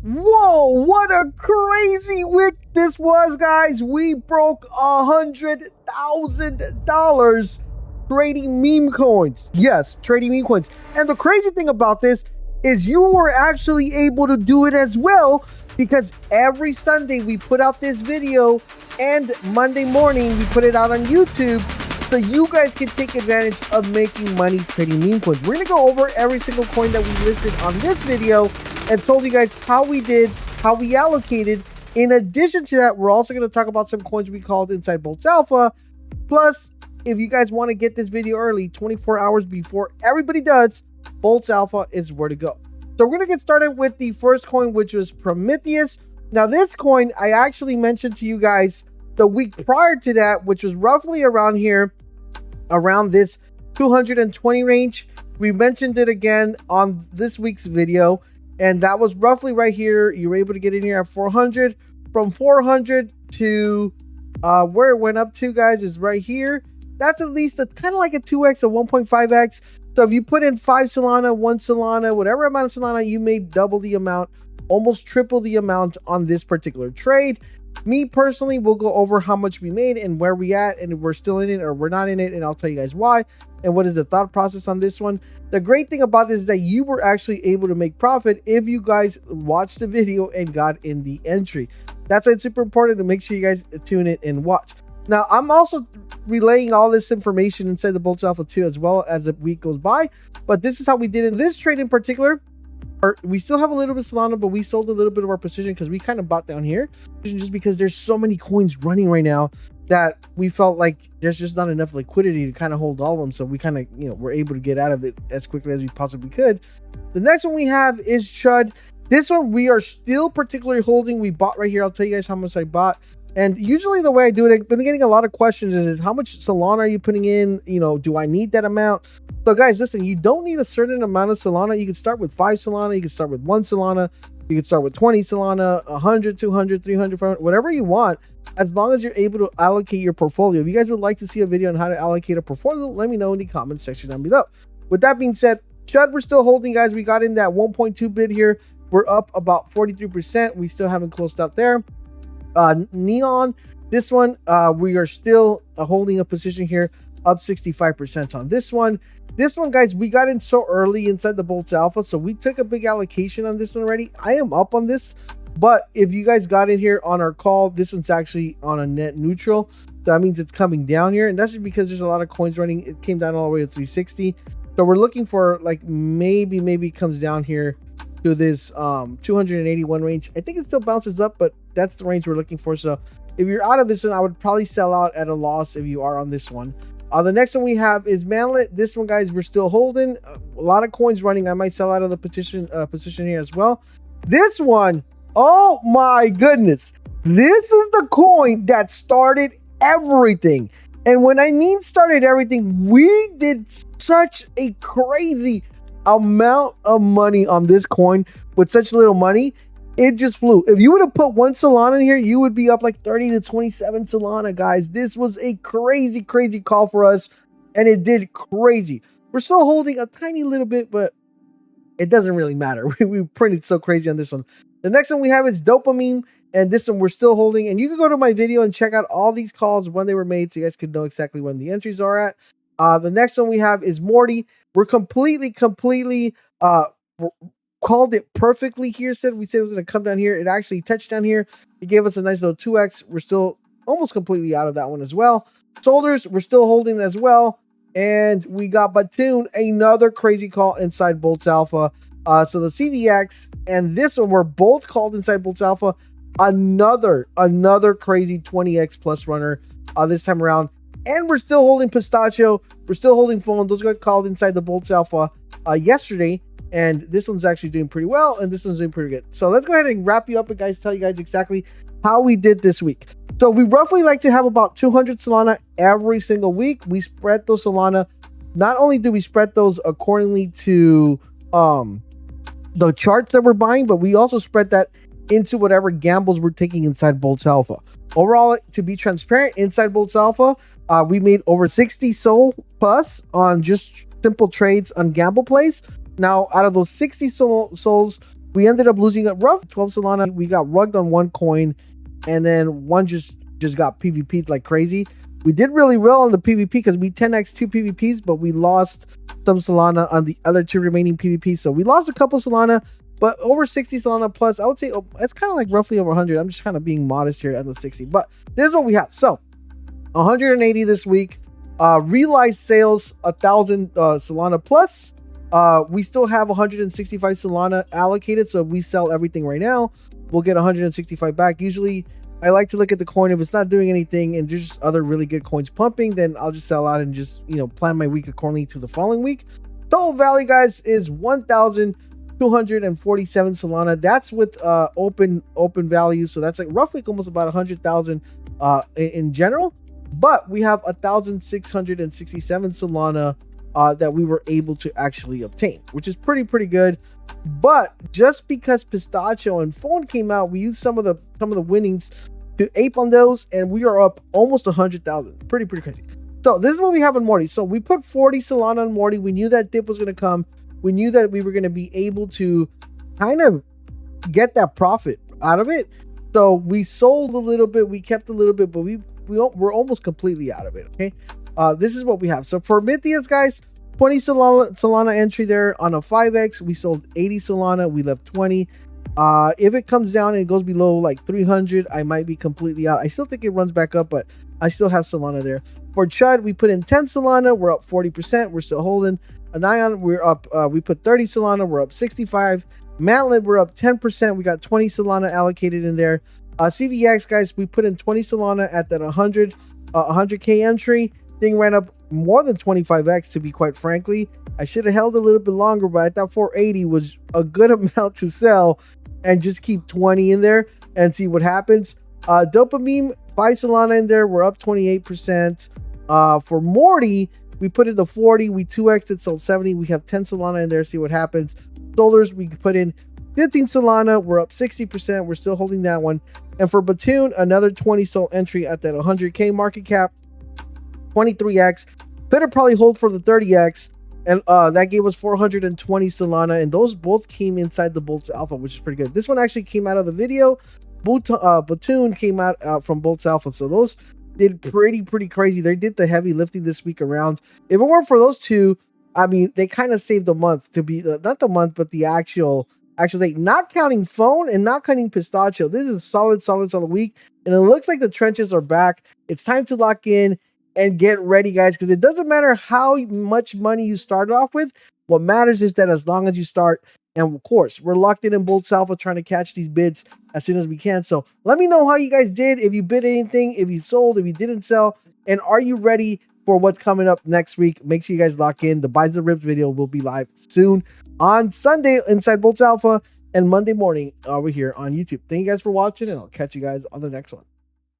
Whoa, what a crazy week this was, guys. We broke $100,000 trading meme coins. Yes, trading meme coins. And the crazy thing about this is you were actually able to do it as well, because every Sunday we put out this video and Monday morning we put it out on YouTube, so you guys can take advantage of making money trading meme coins. We're gonna go over every single coin that we listed on this video and told you guys how we did, how we allocated. In addition to that, we're also gonna talk about some coins we called inside Boltz Alpha. Plus, if you guys want to get this video early, 24 hours before everybody does, Boltz Alpha is where to go. So we're gonna get started with the first coin, which was Prometheus. Now this coin, I actually mentioned to you guys the week prior to that, which was roughly around here, around this 220 range. We mentioned it again on this week's video, and that was roughly right here. You were able to get in here at 400. From 400 to where it went up to, guys, is right here. That's at least kind of like a 2x, a 1.5x. So if you put in 5 Solana, 1 Solana, whatever amount of Solana, you made double the amount, almost triple the amount on this particular trade. Me personally, we'll go over how much we made and where we at, and if we're still in it or we're not in it, and I'll tell you guys why and what is the thought process on this one. The great thing about this is that you were actually able to make profit if you guys watched the video and got in the entry. That's why it's super important to make sure you guys tune in and watch. Now, I'm also relaying all this information inside the Boltz Alpha 2 as well as the week goes by, but this is how we did it. This trade in particular, we still have a little bit of Solana, but we sold a little bit of our position because we kind of bought down here just because there's so many coins running right now that we felt like there's just not enough liquidity to kind of hold all of them. So we kind of, were able to get out of it as quickly as we possibly could. The next one we have is Chud. This one we are still particularly holding. We bought right here. I'll tell you guys how much I bought. And usually the way I do it, I've been getting a lot of questions is how much Solana are you putting in? Do I need that amount? So guys, listen, you don't need a certain amount of Solana. You can start with 5 Solana. You can start with 1 Solana. You can start with 20 Solana, 100, 200, 300, 500, whatever you want, as long as you're able to allocate your portfolio. If you guys would like to see a video on how to allocate a portfolio, let me know in the comment section down below. With that being said, Chud, we're still holding, guys. We got in that 1.2 bid here. We're up about 43%. We still haven't closed out there. NYAN, this one, we are still holding a position here, up 65% on this one. This one, guys, we got in so early inside the Boltz Alpha, so we took a big allocation on this one already. I am up on this, but if you guys got in here on our call, this one's actually on a net neutral. That means it's coming down here, and that's just because there's a lot of coins running. It came down all the way to 360, so we're looking for like maybe it comes down here to this 281 range. I think it still bounces up, but that's the range we're looking for. So if you're out of this one, I would probably sell out at a loss if you are on this one. The next one we have is Manlet. This one, guys, we're still holding. A lot of coins running. I might sell out of the position here as well. This one, oh my goodness, this is the coin that started everything. And when I mean started everything, we did such a crazy amount of money on this coin with such little money. It just flew. If you would have put 1 Solana in here, you would be up like 30 to 27 Solana, guys. This was a crazy call for us, and it did crazy. We're still holding a tiny little bit, but it doesn't really matter. We printed so crazy on this one. The next one we have is Dopamine, and this one we're still holding. And you can go to my video and check out all these calls when they were made, so you guys can know exactly when the entries are at. The next one we have is Morty. We're completely called it perfectly here. We said it was going to come down here. It actually touched down here. It gave us a nice little 2x. We're still almost completely out of that one as well. Soldiers, we're still holding as well. And we got BATON, another crazy call inside Boltz Alpha. So the CVX and this one were both called inside Boltz Alpha. Another crazy 20x plus runner this time around. And we're still holding Pistachio. We're still holding Phone. Those got called inside the Boltz Alpha yesterday. And this one's actually doing pretty well, and this one's doing pretty good. So let's go ahead and wrap you up and tell you guys exactly how we did this week. So we roughly like to have about 200 Solana every single week. We spread those Solana. Not only do we spread those accordingly to the charts that we're buying, but we also spread that into whatever gambles we're taking inside Boltz Alpha. Overall, to be transparent, inside Boltz Alpha, we made over 60 SOL plus on just simple trades on gamble plays. Now, out of those 60 souls, We ended up losing a rough 12 Solana. We got rugged on one coin, and then one just got PvP'd like crazy. We did really well on the PvP because we 10x 2 PvPs, but we lost some Solana on the other 2 remaining PvPs. So we lost a couple Solana, but over 60 Solana plus, I would say it's kind of like roughly over 100. I'm just kind of being modest here at the 60, but this is what we have. So 180 this week. Realized sales 1,000 Solana plus. We still have 165 Solana allocated, so if we sell everything right now, we'll get 165 back. Usually I like to look at the coin. If it's not doing anything and there's just other really good coins pumping, then I'll just sell out and just, you know, plan my week accordingly to the following week. Total value, guys, is 1,247 Solana. That's with open value, so that's like roughly almost about 100,000 in general. But we have 1,667 Solana that we were able to actually obtain, which is pretty good. But just because Pistachio and Phone came out, we used some of the winnings to ape on those, and we are up almost 100,000. Pretty crazy. So this is what we have on Morty. So we put 40 Solana on Morty. We knew that dip was going to come. We knew that we were going to be able to kind of get that profit out of it. So we sold a little bit, we kept a little bit, but we're almost completely out of it. Okay, this is what we have. So for Prometheus, guys, 20 Solana entry there on a 5x. We sold 80 Solana. We left 20. If it comes down and it goes below like 300, I might be completely out. I still think it runs back up, but I still have Solana there. For Chud, we put in 10 Solana. We're up 40%. We're still holding. NYAN, we're up. We put 30 Solana. We're up 65. Mantlet, we're up 10%. We got 20 Solana allocated in there. CVX, guys, we put in 20 Solana at that 100K entry. Thing ran up more than 25x, to be quite frankly. I should have held a little bit longer, but I thought 480 was a good amount to sell and just keep 20 in there and see what happens. Dopamine, 5 Solana in there. We're up 28%. For Morty, we put in the 40. We 2x'd it, sold 70. We have 10 Solana in there. See what happens. Solars, we put in 15 Solana. We're up 60%. We're still holding that one. And for BATON, another 20 Sol entry at that 100K market cap. 23x. Better probably hold for the 30x. And that gave us 420 Solana. And those both came inside the Boltz Alpha, which is pretty good. This one actually came out of the video. BATON came out from Boltz Alpha. So those did pretty crazy. They did the heavy lifting this week around. If it weren't for those two, I mean, they kind of saved the month to be not the month, but the actual date. Not counting Phone and not counting Pistachio. This is a solid week, and it looks like the trenches are back. It's time to lock in and get ready, guys, because it doesn't matter how much money you start off with. What matters is that as long as you start, and of course, we're locked in Boltz Alpha trying to catch these bids as soon as we can. So let me know how you guys did, if you bid anything, if you sold, if you didn't sell, and are you ready for what's coming up next week? Make sure you guys lock in. The Buys and Rips video will be live soon on Sunday inside Boltz Alpha and Monday morning over here on YouTube. Thank you guys for watching, and I'll catch you guys on the next one.